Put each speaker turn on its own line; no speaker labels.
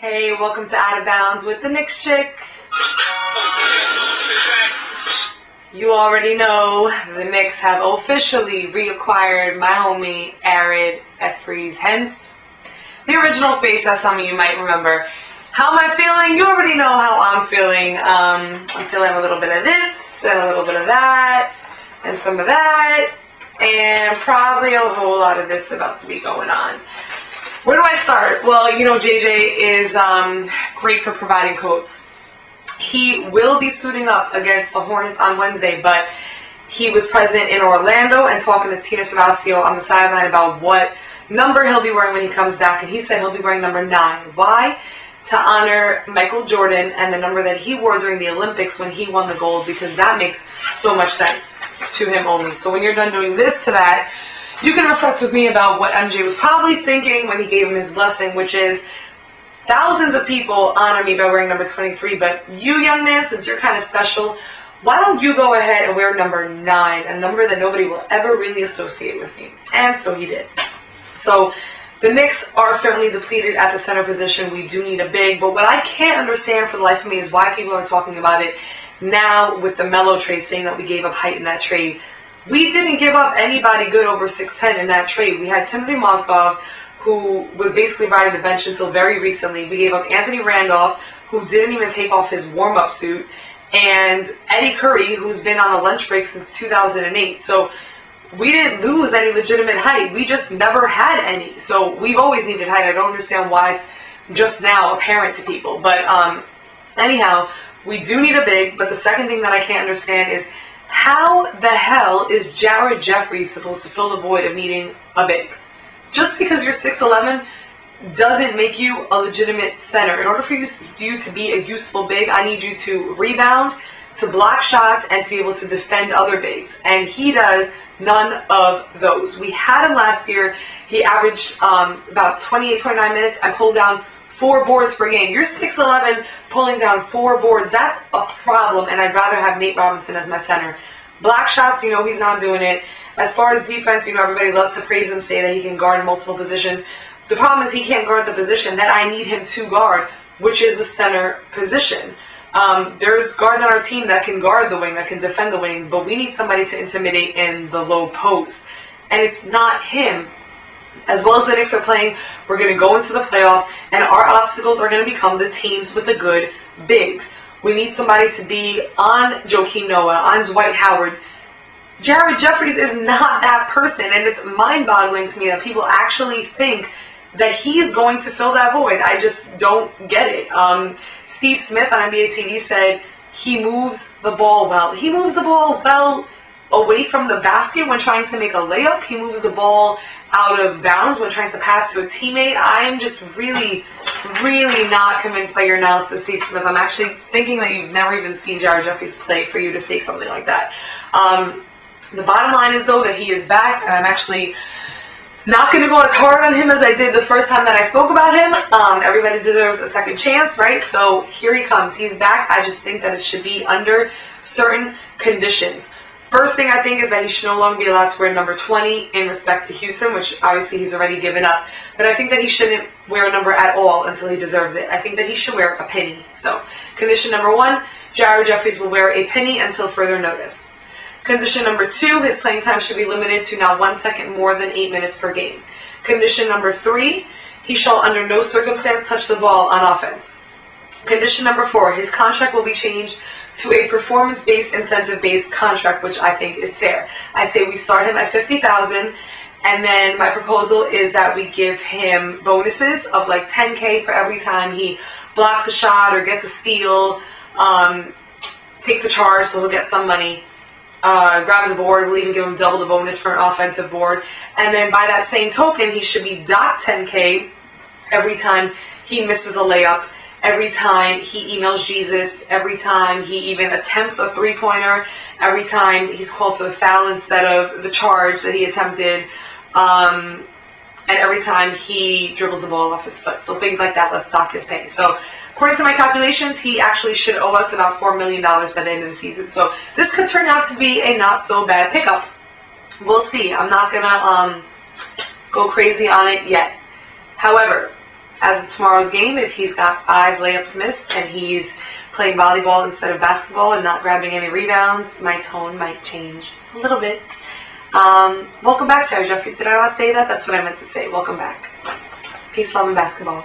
Hey, welcome to Out of Bounds with the Knicks chick. You already know the Knicks have officially reacquired my homie Arid Jeffries, hence the original face that some of you might remember. How am I feeling? You already know how I'm feeling. I'm feeling a little bit of this and a little bit of that and some of that and probably a whole lot of this about to be going on. Where do I start? Well, you know, JJ is great for providing quotes. He will be suiting up against the Hornets on Wednesday, but he was present in Orlando and talking to Tina Savasio on the sideline about what number he'll be wearing when he comes back, and he said he'll be wearing number 9. Why? To honor Michael Jordan and the number that he wore during the Olympics when he won the gold, because that makes so much sense to him only. So when you're done doing this to that, you can reflect with me about what MJ was probably thinking when he gave him his blessing, which is thousands of people honor me by wearing number 23, but you, young man, since you're kind of special, why don't you go ahead and wear number 9, a number that nobody will ever really associate with me? And so he did. So the Knicks are certainly depleted at the center position. We do need a big, but what I can't understand for the life of me is why people are talking about it now with the Melo trade, saying that we gave up height in that trade. We didn't give up anybody good over 6'10" in that trade. We had Timothy Mozgov, who was basically riding the bench until very recently. We gave up Anthony Randolph, who didn't even take off his warm-up suit, and Eddie Curry, who's been on a lunch break since 2008. So we didn't lose any legitimate height. We just never had any. So we've always needed height. I don't understand why it's just now apparent to people. But anyhow, we do need a big. But the second thing that I can't understand is how the hell is Jared Jeffries supposed to fill the void of needing a big? Just because you're 6'11" doesn't make you a legitimate center. In order for you to be a useful big, I need you to rebound, to block shots, and to be able to defend other bigs. And he does none of those. We had him last year. He averaged about 28, 29 minutes and pulled down 4 boards per game. You're 6'11", pulling down 4 boards. That's a problem, and I'd rather have Nate Robinson as my center. Block shots, you know he's not doing it. As far as defense, you know everybody loves to praise him, say that he can guard multiple positions. The problem is he can't guard the position that I need him to guard, which is the center position. There's guards on our team that can guard the wing, that can defend the wing, but we need somebody to intimidate in the low post, and it's not him. As well as the Knicks are playing, we're going to go into the playoffs, and our obstacles are going to become the teams with the good bigs. We need somebody to be on Joakim Noah, on Dwight Howard. Jared Jeffries is not that person, and it's mind-boggling to me that people actually think that he's going to fill that void. I just don't get it. Steve Smith on NBA TV said he moves the ball well. He moves the ball well away from the basket when trying to make a layup. He moves the ball out of bounds when trying to pass to a teammate. I'm just really not convinced by your analysis, Steve Smith. I'm actually thinking that you've never even seen Jared Jeffries play for you to say something like that. The bottom line is, though, that he is back, and I'm actually not going to go as hard on him as I did the first time that I spoke about him. Everybody deserves a second chance, right? So here he comes. He's back. I just think that it should be under certain conditions. First thing I think is that he should no longer be allowed to wear number 20 in respect to Houston, which obviously he's already given up. But I think that he shouldn't wear a number at all until he deserves it. I think that he should wear a penny. So condition number 1, Jared Jeffries will wear a penny until further notice. Condition number 2, his playing time should be limited to not 1 second more than 8 minutes per game. Condition number 3, he shall under no circumstance touch the ball on offense. Condition number 4, his contract will be changed to a performance-based, incentive-based contract, which I think is fair. I say we start him at $50,000, and then my proposal is that we give him bonuses of like $10K for every time he blocks a shot or gets a steal, takes a charge, so he'll get some money, grabs a board. We'll even give him double the bonus for an offensive board. And then by that same token, he should be docked $10K every time he misses a layup, every time he emails Jesus, every time he even attempts a three-pointer, every time he's called for the foul instead of the charge that he attempted, and every time he dribbles the ball off his foot. So things like that, let's dock his pay. So according to my calculations, he actually should owe us about $4 million by the end of the season. So this could turn out to be a not-so-bad pickup. We'll see. I'm not going to go crazy on it yet. However, as of tomorrow's game, if he's got 5 layups missed and he's playing volleyball instead of basketball and not grabbing any rebounds, my tone might change a little bit. Welcome back, Jeffries. Did I not say that? That's what I meant to say. Welcome back. Peace, love, and basketball.